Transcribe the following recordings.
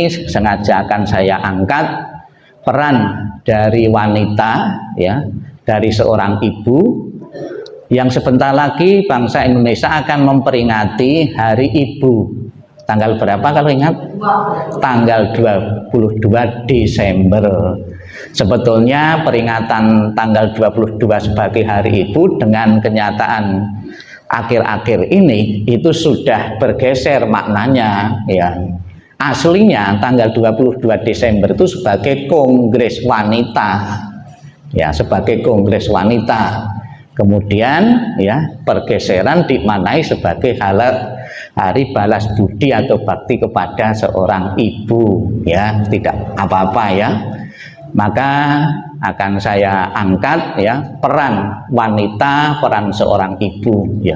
sengaja akan saya angkat peran dari wanita, ya, dari seorang ibu yang sebentar lagi bangsa Indonesia akan memperingati Hari Ibu. Tanggal berapa kalau ingat? Tanggal 22 Desember. Sebetulnya peringatan tanggal 22 sebagai Hari Ibu dengan kenyataan akhir-akhir ini itu sudah bergeser maknanya, ya. Aslinya tanggal 22 Desember itu sebagai Kongres Wanita, ya, sebagai Kongres Wanita. Kemudian, ya, pergeseran dimaknai sebagai hari balas budi atau bakti kepada seorang ibu, ya, tidak apa-apa, ya. Maka akan saya angkat, ya, peran wanita, peran seorang ibu, ya.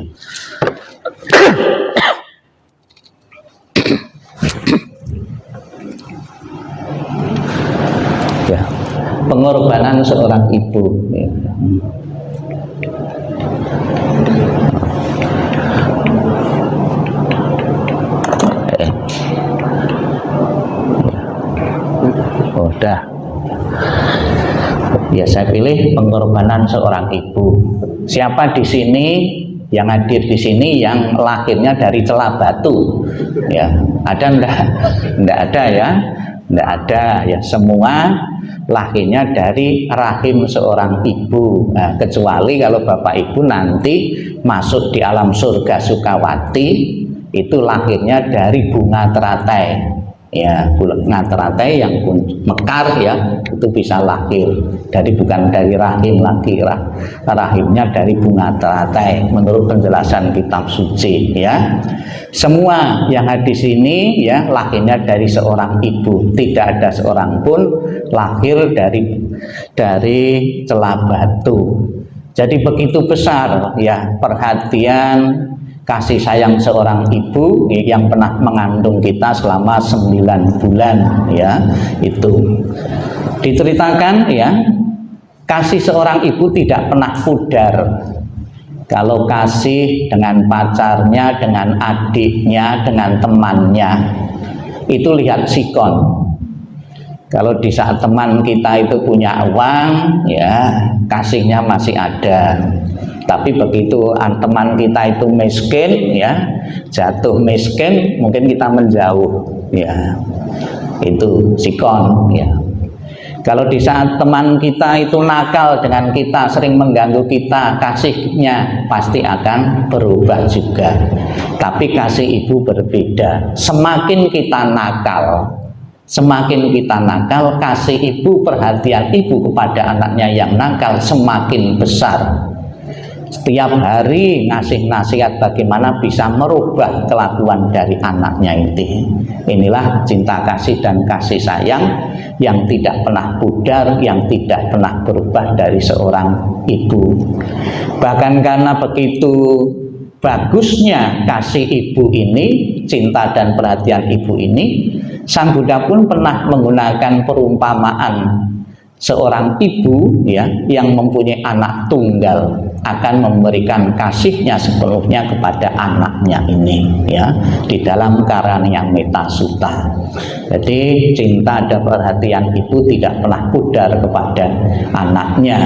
Ya, pengorbanan seorang ibu, ya. Oh, dah. Ya, saya pilih pengorbanan seorang ibu. Siapa di sini yang hadir di sini yang lahirnya dari celah batu? Ya, ada enggak? Enggak ada, ya. Enggak ada, ya. Semua lahirnya dari rahim seorang ibu. Nah, kecuali kalau bapak ibu nanti masuk di alam surga Sukawati, itu lahirnya dari bunga teratai, ya, bunga teratai yang mekar, ya, itu bisa lahir bukan dari rahim lagi, rahimnya dari bunga teratai menurut penjelasan kitab suci, ya. Semua yang ada di sini, ya, lahirnya dari seorang ibu. Tidak ada seorang pun lahir dari celah batu. Jadi begitu besar, ya, perhatian kasih sayang seorang ibu yang pernah mengandung kita selama 9 bulan, ya. Itu diceritakan, ya, kasih seorang ibu tidak pernah pudar. Kalau kasih dengan pacarnya, dengan adiknya, dengan temannya, itu lihat sikon. Kalau di saat teman kita itu punya uang, ya, kasihnya masih ada. Tapi begitu teman kita itu miskin, ya, jatuh miskin, mungkin kita menjauh, ya. Itu sikon, ya. Kalau di saat teman kita itu nakal dengan kita, sering mengganggu kita, kasihnya pasti akan berubah juga. Tapi kasih ibu berbeda. Semakin kita nakal, kasih ibu, perhatian ibu kepada anaknya yang nakal semakin besar. Setiap hari ngasih nasihat bagaimana bisa merubah kelakuan dari anaknya itu. Inilah cinta kasih dan kasih sayang yang tidak pernah pudar, yang tidak pernah berubah dari seorang ibu. Bahkan karena begitu bagusnya kasih ibu ini, cinta dan perhatian ibu ini, Sang Buddha pun pernah menggunakan perumpamaan seorang ibu, ya, yang mempunyai anak tunggal akan memberikan kasihnya sepenuhnya kepada anaknya ini, ya, di dalam Karanya Metta Sutta. Jadi cinta dan perhatian ibu tidak pernah pudar kepada anaknya.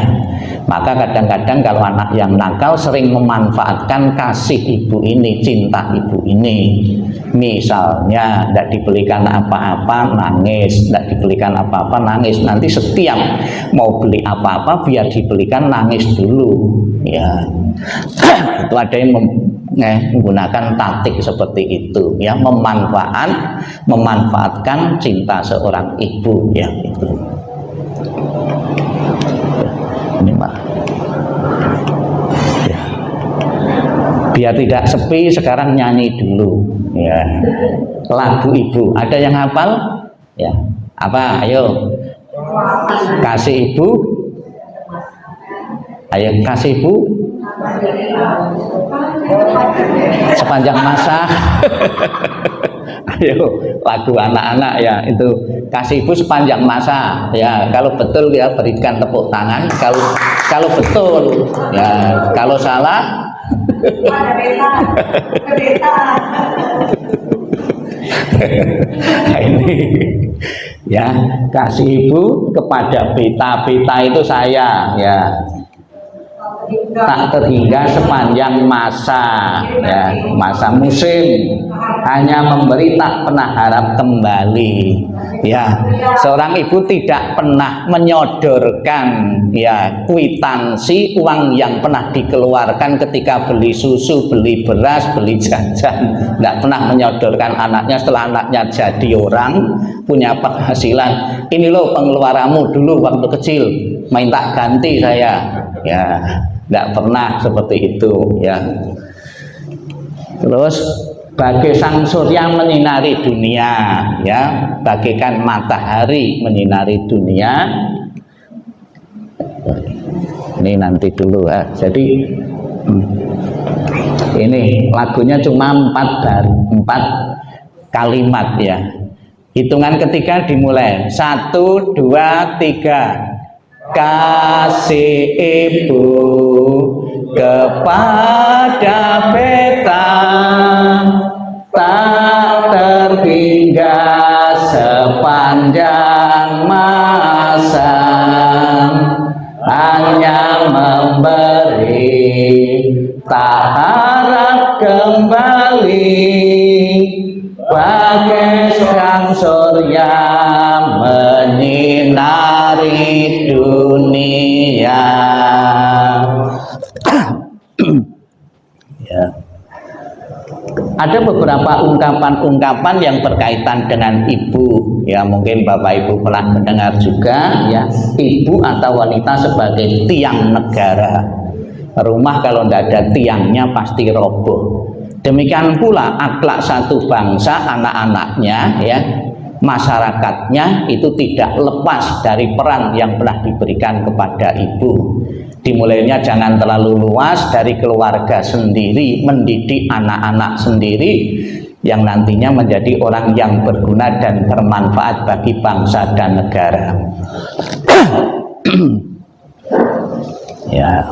Maka kadang-kadang kalau anak yang nakal sering memanfaatkan kasih ibu ini, cinta ibu ini. Misalnya tidak dibelikan apa-apa nangis, tidak dibelikan apa-apa nangis. Nanti setiap mau beli apa-apa biar dibelikan nangis dulu, ya. Itu ada yang menggunakan taktik seperti itu, ya, memanfaatkan cinta seorang ibu, ya, itu. Ini mah, ya. Biar tidak sepi sekarang nyanyi dulu, ya, lagu ibu. Ada yang hafal, ya? Apa? Ayo, kasih ibu. Ayo, kasih ibu sepanjang masa. Ayo, lagu anak-anak, ya, itu kasih ibu sepanjang masa, ya. Kalau betul, ya, berikan tepuk tangan. Kalau betul, ya. Kalau salah Nah, ini ya, kasih ibu kepada beta. Beta itu saya, ya, tak terhingga sepanjang masa, ya, masa musim, hanya memberi tak pernah harap kembali. Ya, seorang ibu tidak pernah menyodorkan, ya, kwitansi uang yang pernah dikeluarkan ketika beli susu, beli beras, beli jajan. Tidak pernah menyodorkan anaknya setelah anaknya jadi orang, punya penghasilan. Ini loh pengeluaranmu dulu waktu kecil, minta ganti saya. Ya, tidak pernah seperti itu, ya. Terus bagai sang surya menyinari dunia, ya, bagaikan matahari menyinari dunia. Ini nanti dulu, ya. Jadi ini lagunya cuma 4 kalimat, ya. Hitungan ketiga dimulai 1, 2, 3. Kasih ibu kepada beta tak terhingga sepanjang masa, hanya memberi tak harap kembali, bagai sang surya menyinari dunia. Ya. Ada beberapa ungkapan-ungkapan yang berkaitan dengan ibu, ya, mungkin Bapak Ibu pernah mendengar juga, ya, ibu atau wanita sebagai tiang negara. Rumah kalau tidak ada tiangnya pasti roboh. Demikian pula akhlak satu bangsa, anak-anaknya, ya, masyarakatnya itu tidak lepas dari peran yang pernah diberikan kepada ibu. Dimulainya jangan terlalu luas dari keluarga sendiri, mendidik anak-anak sendiri yang nantinya menjadi orang yang berguna dan bermanfaat bagi bangsa dan negara. Ya,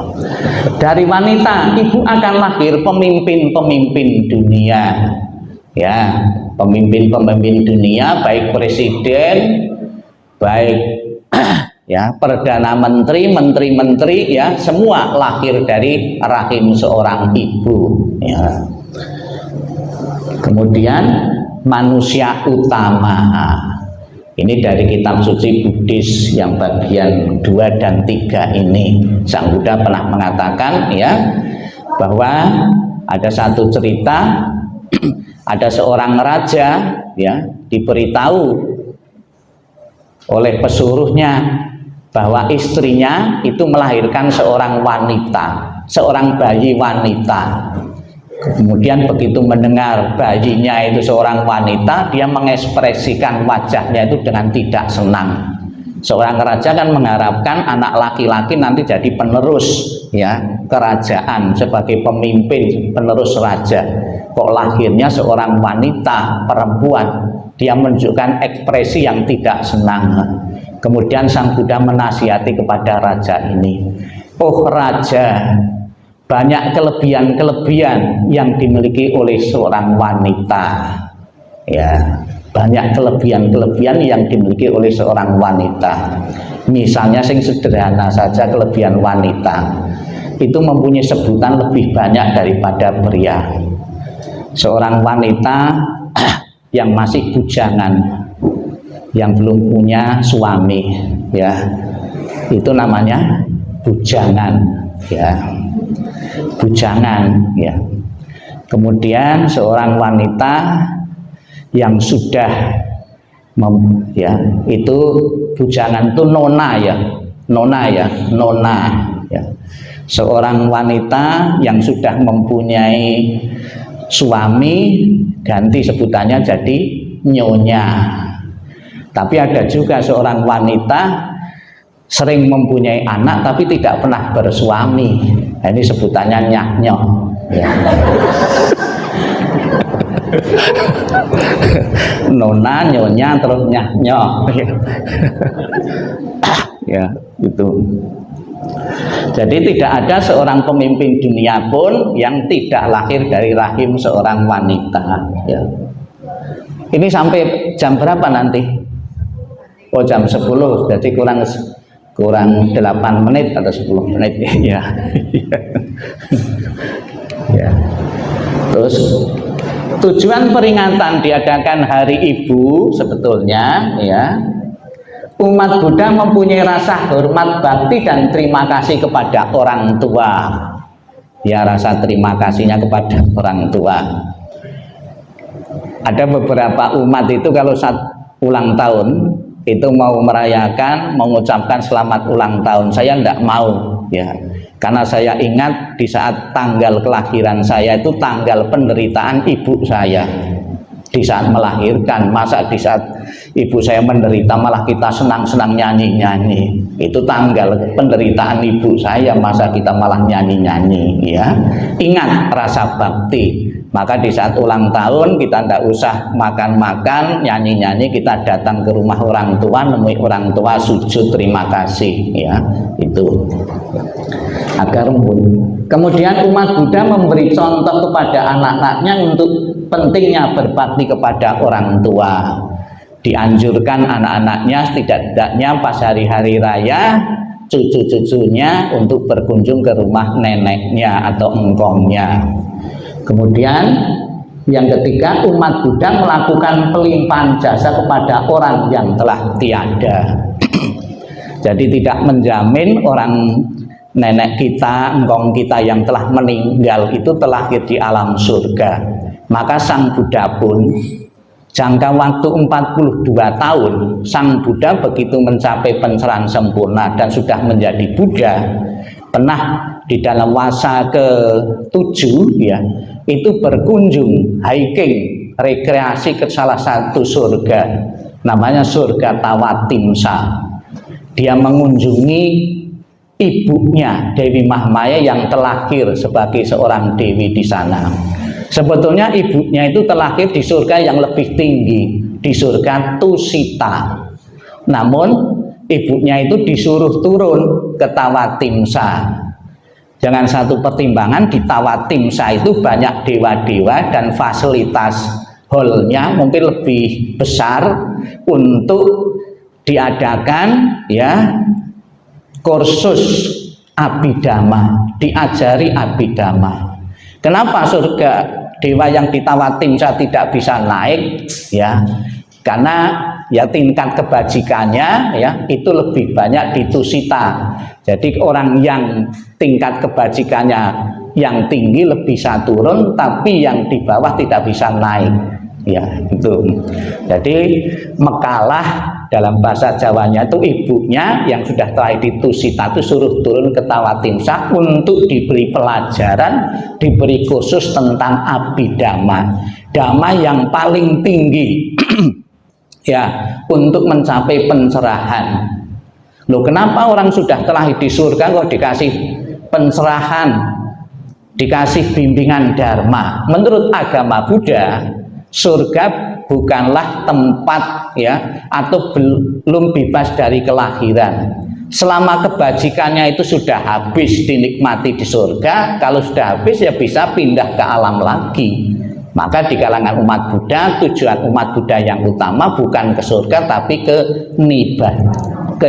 dari wanita ibu akan lahir pemimpin-pemimpin dunia, ya, pemimpin-pemimpin dunia, baik presiden, baik ya perdana menteri, menteri-menteri, ya, semua lahir dari rahim seorang ibu, ya. Kemudian manusia utama, ini dari kitab suci Buddhis yang bagian 2 dan 3 ini. Sang Buddha pernah mengatakan, ya, bahwa ada satu cerita, ada seorang raja, ya, diberitahu oleh pesuruhnya bahwa istrinya itu melahirkan seorang wanita, seorang bayi wanita. Kemudian begitu mendengar bayinya itu seorang wanita, dia mengekspresikan wajahnya itu dengan tidak senang. Seorang raja kan mengharapkan anak laki-laki nanti jadi penerus, ya, kerajaan sebagai pemimpin, penerus raja. Kok lahirnya seorang wanita, perempuan, dia menunjukkan ekspresi yang tidak senang. Kemudian sang Buddha menasihati kepada raja ini, oh raja, banyak kelebihan-kelebihan yang dimiliki oleh seorang wanita, ya, banyak kelebihan-kelebihan yang dimiliki oleh seorang wanita. Misalnya sing sederhana saja, kelebihan wanita itu mempunyai sebutan lebih banyak daripada pria. Seorang wanita yang masih bujangan, yang belum punya suami, ya, itu namanya bujangan, ya, bujangan, ya. Kemudian seorang wanita yang sudah ya, itu bujangan itu nona, ya, nona, ya, nona, ya. Seorang wanita yang sudah mempunyai suami, ganti sebutannya jadi nyonya. Tapi ada juga seorang wanita sering mempunyai anak tapi tidak pernah bersuami. Nah, ini sebutannya nyaknyo, ya. Nona, nyonya, terus nyaknyo. Ya, itu. Jadi tidak ada seorang pemimpin dunia pun yang tidak lahir dari rahim seorang wanita, ya. Ini sampai jam berapa nanti? Oh, jam 10, jadi kurang 8 menit atau 10 menit ya. Ya. Terus tujuan peringatan diadakan Hari Ibu sebetulnya ya, umat Buddha mempunyai rasa hormat, bakti dan terima kasih kepada orang tua. Ya, rasa terima kasihnya kepada orang tua. Ada beberapa umat itu kalau saat ulang tahun itu mau merayakan, mengucapkan selamat ulang tahun. Saya tidak mau ya, karena saya ingat di saat tanggal kelahiran saya itu tanggal penderitaan ibu saya di saat melahirkan. Masa di saat ibu saya menderita malah kita senang-senang nyanyi-nyanyi? Itu tanggal penderitaan ibu saya, masa kita malah nyanyi-nyanyi ya. Ingat rasa bakti. Maka di saat ulang tahun kita tidak usah makan-makan, nyanyi-nyanyi, kita datang ke rumah orang tua, nemui orang tua, sujud terima kasih ya. Itu agar kemudian umat Buddha memberi contoh kepada anak-anaknya untuk pentingnya berbakti kepada orang tua. Dianjurkan anak-anaknya setidaknya pas hari-hari raya, cucu-cucunya untuk berkunjung ke rumah neneknya atau engkongnya. Kemudian yang ketiga, umat Buddha melakukan pelimpahan jasa kepada orang yang telah tiada. Jadi tidak menjamin orang nenek kita, engkong kita yang telah meninggal itu terlahir di alam surga. Maka Sang Buddha pun jangka waktu 42 tahun, Sang Buddha begitu mencapai pencerahan sempurna dan sudah menjadi Buddha, pernah di dalam masa ke-7 ya, itu berkunjung hiking, rekreasi ke salah satu surga, namanya surga Tawatimsa. Dia mengunjungi ibunya Dewi Mahamaya yang terlahir sebagai seorang dewi di sana. Sebetulnya ibunya itu terlahir di surga yang lebih tinggi, di surga Tusita. Namun ibunya itu disuruh turun ke Tawatimsa. Dengan satu pertimbangan, di Tawatimsa itu banyak dewa-dewa dan fasilitas hallnya mungkin lebih besar untuk diadakan ya kursus abhidhamma, diajari abhidhamma. Kenapa surga dewa yang di Tawatimsa tidak bisa naik ya? Karena ya tingkat kebajikannya ya itu lebih banyak di Tusita. Jadi orang yang tingkat kebajikannya yang tinggi lebih bisa turun, tapi yang di bawah tidak bisa naik. Ya, itu. Jadi mekalah dalam bahasa Jawanya itu ibunya yang sudah terlahir di Tusita itu suruh turun ke Tawatimsa untuk diberi pelajaran, diberi kursus tentang abhidhamma, dhamma yang paling tinggi ya, untuk mencapai pencerahan. Loh, kenapa orang sudah terlahir di surga kok dikasih pencerahan, dikasih bimbingan dharma? Menurut agama Buddha, surga bukanlah tempat ya, atau belum bebas dari kelahiran. Selama kebajikannya itu sudah habis dinikmati di surga, kalau sudah habis ya bisa pindah ke alam lagi. Maka di kalangan umat Buddha, tujuan umat Buddha yang utama bukan ke surga tapi ke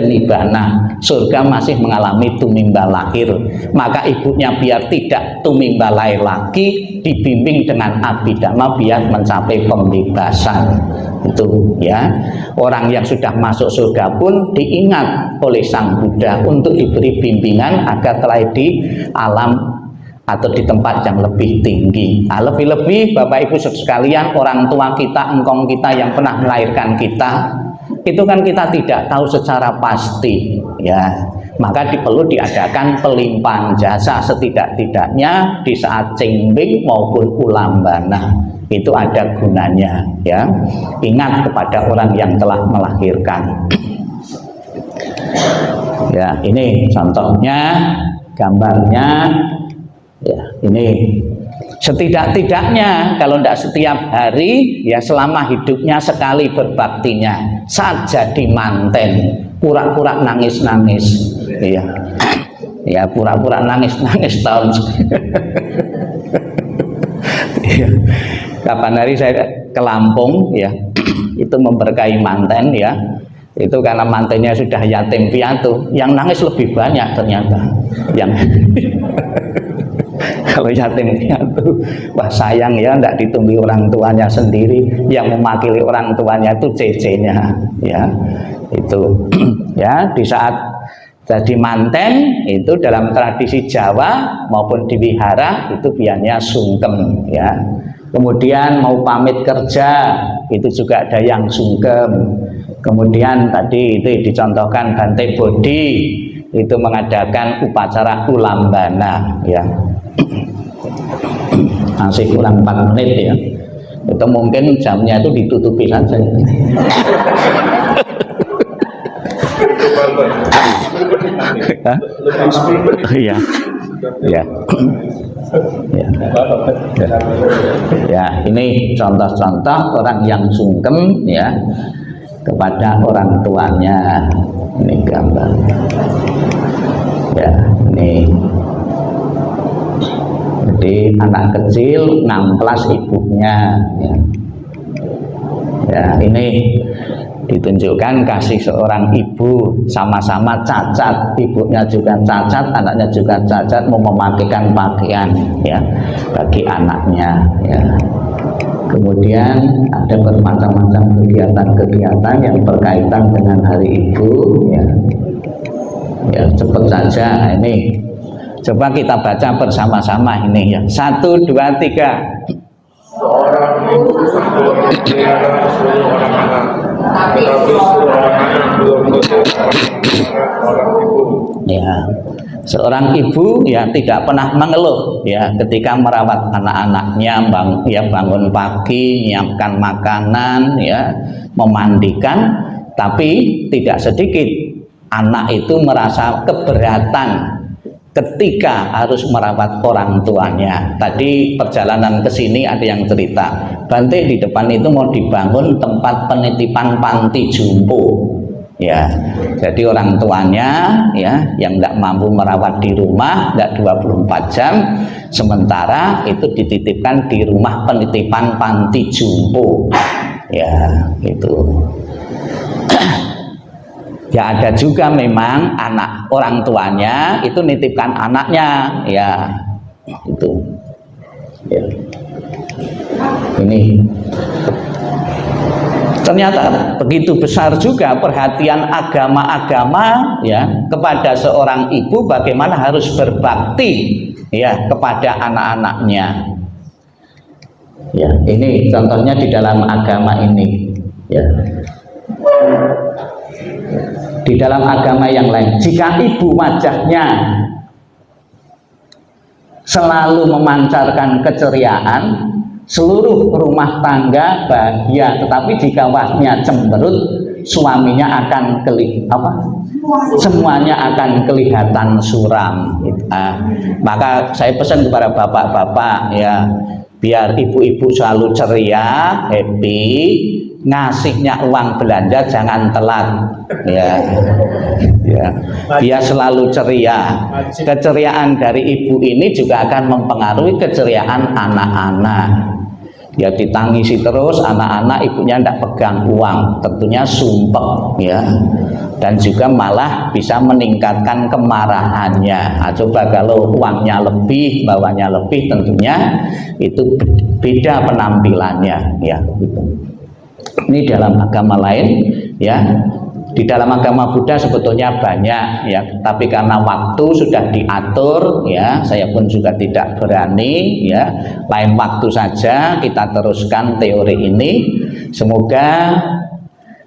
nibbana. Surga masih mengalami tumimba lahir, maka ibunya biar tidak tumimba lahir lagi, dibimbing dengan abhidhamma biar mencapai pembebasan. Itu ya, orang yang sudah masuk surga pun diingat oleh Sang Buddha untuk diberi bimbingan agar terlahir di alam atau di tempat yang lebih tinggi. Nah, lebih-lebih Bapak Ibu sekalian, orang tua kita, engkong kita yang pernah melahirkan kita, itu kan kita tidak tahu secara pasti ya. Maka perlu diadakan pelimpahan jasa setidak-tidaknya di saat cingbing maupun ulambana. Itu ada gunanya ya. Ingat kepada orang yang telah melahirkan. Ya, ini contohnya, gambarnya. Ya, ini setidak-tidaknya kalau tidak setiap hari ya selama hidupnya sekali berbaktinya, saat jadi manten pura-pura nangis-nangis ya, ya pura-pura nangis-nangis tahun ya. Kapan hari saya ke Lampung ya, itu memberkahi manten ya, itu karena mantennya sudah yatim piatu, yang nangis lebih banyak ternyata yang kalau yatim piatu, wah sayang ya, tidak ditumbuhi orang tuanya sendiri, yang memakili orang tuanya itu cece-nya ya, itu ya. Di saat jadi manten itu dalam tradisi Jawa maupun di wihara itu biasanya sungkem ya. Kemudian mau pamit kerja itu juga ada yang sungkem. Kemudian tadi itu dicontohkan Bante Bodhi itu mengadakan upacara ulambana ya. Masih kurang 4 menit ya, itu mungkin jamnya itu ditutupi saja. Iya, ya, ya. Ini contoh-contoh orang yang sungkem ya kepada orang tuanya. Ini gambar. Ya, ini. Jadi anak kecil ngamplas ibunya ya. Ya, ini ditunjukkan kasih seorang ibu, sama-sama cacat, ibunya juga cacat, anaknya juga cacat, mau memakaikan pakaian ya bagi anaknya ya. Kemudian ada bermacam-macam kegiatan-kegiatan yang berkaitan dengan hari ibu ya. Ya, cepat saja ini. Coba kita baca bersama-sama ini ya. 1, 2, 3. Seorang ibu memelihara 10 orang anak, tetapi 10 orang anak belum orang ibu. Ya, seorang ibu ya tidak pernah mengeluh ya ketika merawat anak-anaknya, bangun pagi, menyiapkan makanan ya, memandikan, tapi tidak sedikit anak itu merasa keberatan ketika harus merawat orang tuanya. Tadi perjalanan ke sini ada yang cerita, Bante di depan itu mau dibangun tempat penitipan panti jompo. Ya, jadi orang tuanya ya yang tidak mampu merawat di rumah, tidak 24 jam, sementara itu dititipkan di rumah penitipan panti jompo. Ya, itu. Ya ada juga memang anak orang tuanya itu nitipkan anaknya ya itu ya. Ini ternyata begitu besar juga perhatian agama-agama ya kepada seorang ibu, bagaimana harus berbakti ya kepada anak-anaknya ya. Ini contohnya di dalam agama ini ya. Di dalam agama yang lain, jika ibu wajahnya selalu memancarkan keceriaan, seluruh rumah tangga bahagia. Tetapi jika wajahnya cemberut, suaminya akan semuanya akan kelihatan suram. Maka saya pesan kepada bapak-bapak ya, biar ibu-ibu selalu ceria, happy, ngasihnya uang belanja jangan telat ya. Ya, dia selalu ceria. Keceriaan dari ibu ini juga akan mempengaruhi keceriaan anak-anak. Ya ditangisi terus anak-anak, ibunya tidak pegang uang, tentunya sumpek ya. Dan juga malah bisa meningkatkan kemarahannya. Nah, coba kalau uangnya lebih, bawanya lebih, tentunya itu beda penampilannya ya gitu. Ini dalam agama lain ya. Di dalam agama Buddha sebetulnya banyak ya, tapi karena waktu sudah diatur ya, saya pun juga tidak berani ya. Lain waktu saja kita teruskan teori ini. Semoga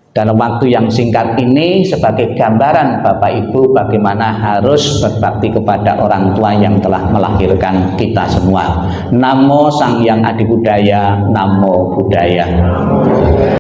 dalam waktu yang singkat ini sebagai gambaran Bapak Ibu bagaimana harus berbakti kepada orang tua yang telah melahirkan kita semua. Namo Sang Hyang Adi Budaya, Namo Buddhaya.